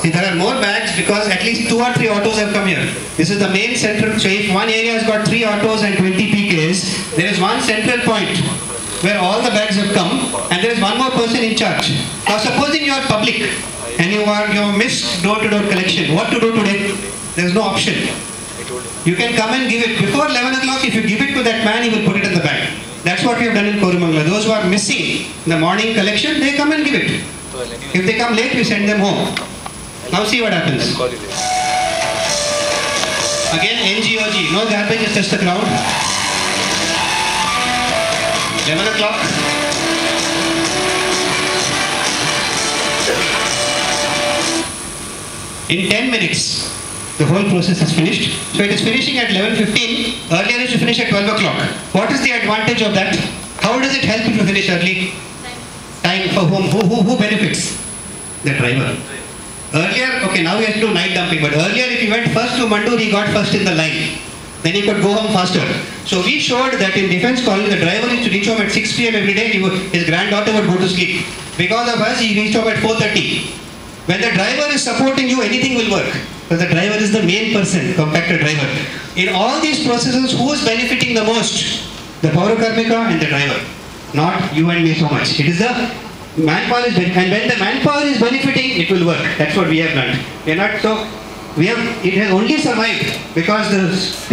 See, there are more bags because at least 2 or 3 autos have come here. This is the main central. So if one area has got 3 autos and 20 PKs, there is one central point where all the bags have come, and there is one more person in charge. Now supposing you are public and you missed door-to-door collection, what to do today? There is no option. You can come and give it before 11 o'clock. If you give it to that man, he will put it in the bag. That's what we have done in Koramangala. Those who are missing the morning collection, they come and give it. If they come late, we send them home. Now see what happens. Again, NGOG, no garbage is touch the ground. 11 o'clock. In 10 minutes, the whole process is finished. So it is finishing at 11:15. Earlier it used to finish at 12 o'clock. What is the advantage of that? How does it help you to finish early? Time for whom? Who benefits? The driver. Earlier, okay, now we have to do night dumping, but earlier if he went first to Mandur, he got first in the line. Then he could go home faster. So we showed that in Defence Colony, the driver used to reach home at 6 p.m. every day. His granddaughter would go to sleep. Because of us, he reached home at 4:30. When the driver is supporting you, anything will work. Because the driver is the main person, compactor driver. In all these processes, who is benefiting the most? The Paura Karmika and the driver. Not you and me so much. It is the manpower is benefiting. And when the manpower is benefiting, it will work. That's what we have learned. We are not so... it has only survived because the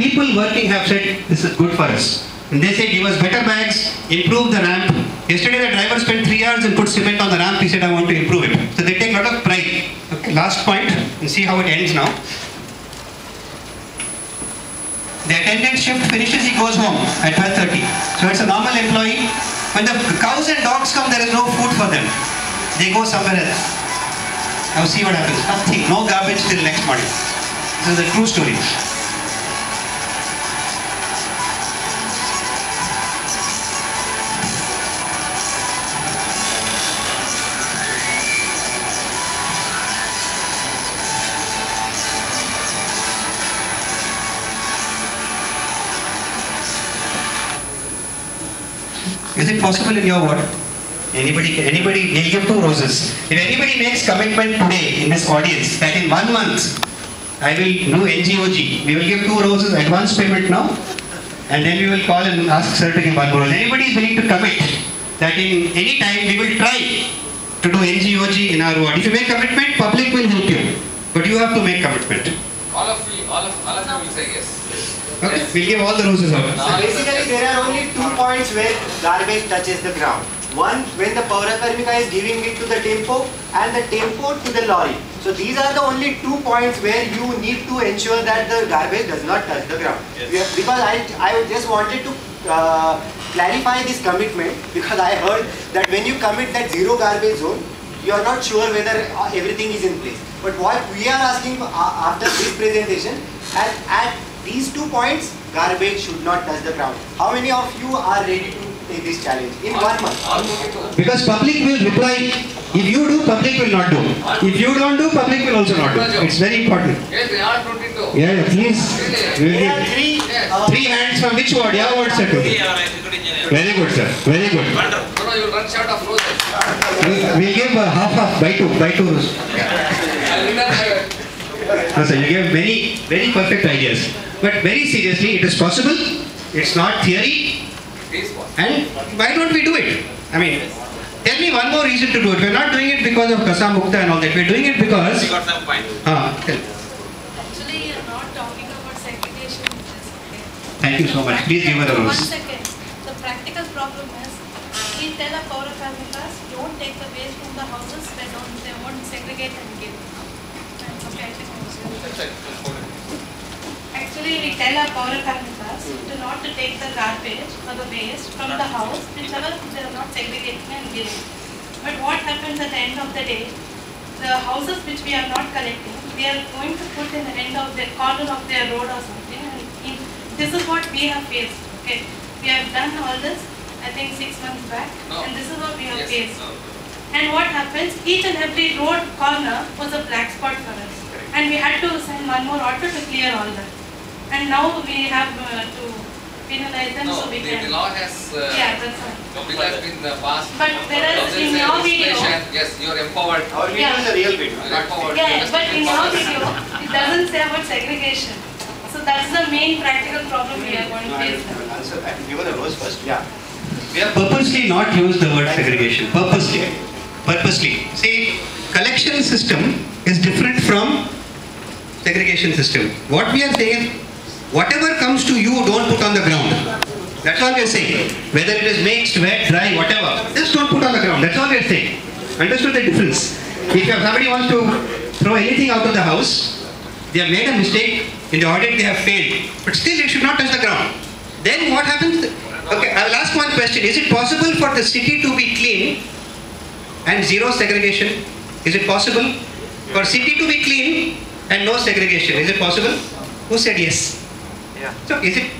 people working have said, this is good for us. And they say, give us better bags, improve the ramp. Yesterday the driver spent 3 hours and put cement on the ramp. He said, I want to improve it. So they take a lot of pride. Okay, last point, and see how it ends now. The attendant shift finishes, he goes home at 12:30. So it's a normal employee. When the cows and dogs come, there is no food for them. They go somewhere else. Now see what happens. Nothing, no garbage till next morning. This is a true story. Is it possible in your ward? Anybody, they'll give 2 roses. If anybody makes commitment today in this audience that in 1 month I will do NGOG, we will give 2 roses advance payment now, and then we will call and ask sir to give 1 rose. Anybody is willing to commit that in any time we will try to do NGOG in our ward. If you make commitment, public will help you, but you have to make commitment. All of you will say yes. Okay, we'll give all the roses out. So basically there are only 2 points where garbage touches the ground. One, when the Paura Karmika is giving it to the tempo, and the tempo to the lorry. So these are the only 2 points where you need to ensure that the garbage does not touch the ground. Yes. Because I just wanted to clarify this commitment, because I heard that when you commit that 0 garbage zone, you are not sure whether everything is in place. But what we are asking after this presentation, at these 2 points, garbage should not touch the ground. How many of you are ready to take this challenge in 1 month? Because public will reply. If you do, public will not do. If you don't do, public will also not do. It's very important. Yes, they are put into. Yeah, please. There are 3 hands from which ward? Yeah, ward, sir. Very good, sir. Very good. No, you will run short of roses. We'll give half, by 2 rows. No, sir, you gave very perfect ideas. But very seriously, it is possible. It's not theory. And why don't we do it? I mean, tell me one more reason to do it. We're not doing it because of Kasa Mukta and all that. We're doing it because... You got some point. Actually, you're not talking about segregation. Thank you so much. Please give her the rules. 1 second. The practical problem is, we tell our Paura Karmikas, don't take the waste from the houses, they won't segregate and give. Actually, we tell our Paura Karmikas not to take the garbage or the waste from the house, whichever they are not segregating and giving. But what happens at the end of the day, the houses which we are not collecting, we are going to put in the end of the corner of their road or something. And this is what we have faced. Okay, we have done all this, I think 6 months back, and this is what we have faced. And what happens, each and every road corner was a black spot for us. And we had to send 1 more auto to clear all that. And now we have to penalize them, No, so we the can. law has, Yeah, that's right. the bill has been passed. But whereas in your video, Yes, you are empowered. Our video is a real video. You are empowered. yeah, but in your video, it doesn't say about segregation. So that's the main practical problem we are going to face. Answer that. Give us the verse first. Yeah. We have purposely not used the word segregation. Purposely. Purposely. See, collection system is different from segregation system. What we are saying is, whatever comes to you, don't put on the ground. That's all we are saying. Whether it is mixed, wet, dry, whatever, just don't put on the ground. That's all we are saying. Understood the difference? If somebody wants to throw anything out of the house, they have made a mistake, in the audit they have failed, but still it should not touch the ground. Then what happens? Okay, I will ask one question. Is it possible for the city to be clean and zero segregation? Is it possible for city to be clean and no segregation? Is it possible? Who said yes? Yeah. So is it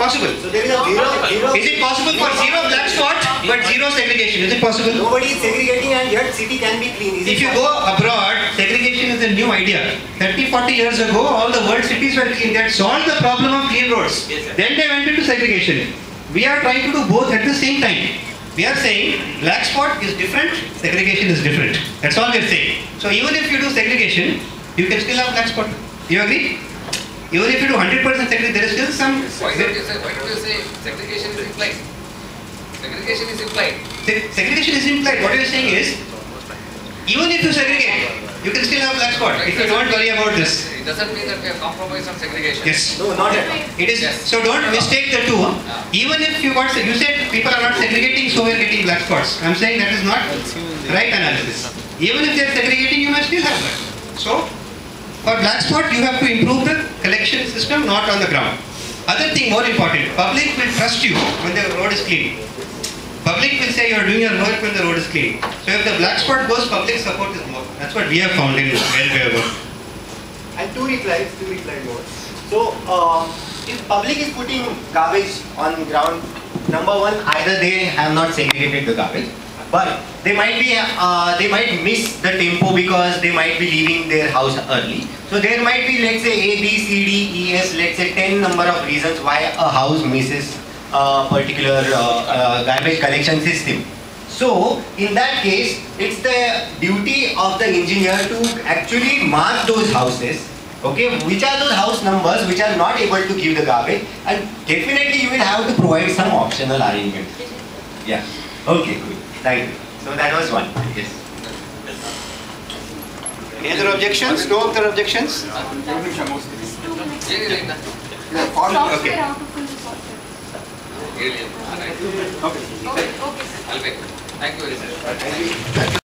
possible? So there is a zero. Is it possible for zero black spot but zero segregation? Is it possible? Nobody is segregating and yet city can be clean. Is If it you go abroad, segregation is a new idea. 30, 40 years ago, all the world cities were clean. They had solved the problem of clean roads. Then they went into segregation. We are trying to do both at the same time. We are saying black spot is different, segregation is different. That's all we are saying. So even if you do segregation, you can still have black spot. You agree? Even if you do 100% segregation, there is still some... Why don't you say segregation is implied? Segregation is implied. Segregation is implied. What you are saying is, even if you segregate, you can still have black spot if you don't worry about this. It doesn't mean that we have compromised on segregation. Yes. No, not at all. It is. So don't mistake the two. Even if you said people are not segregating, so we are getting black spots. I'm saying that is not right analysis. Even if they are segregating, you must still have black. So for black spot, you have to improve the collection system, not on the ground. Other thing more important, public will trust you when the road is clean. Public will say you are doing your work when the road is clean. So if the black spot goes, public support is more. That's what we have found in well. And two replies more. So, if public is putting garbage on ground, number one, either they have not segregated the garbage, but they might miss the tempo because they might be leaving their house early. So there might be, let's say, A, B, C, D, E, F, let's say 10 number of reasons why a house misses a particular garbage collection system. So, in that case, it's the duty of the engineer to actually mark those houses, okay, which are those house numbers which are not able to give the garbage, and definitely you will have to provide some optional arrangement. Yeah, okay, good, thank you. So that was one. Yes. Any other objections? No other objections? Really? Okay. Really? All right. Okay. I'll make. Thank you very much.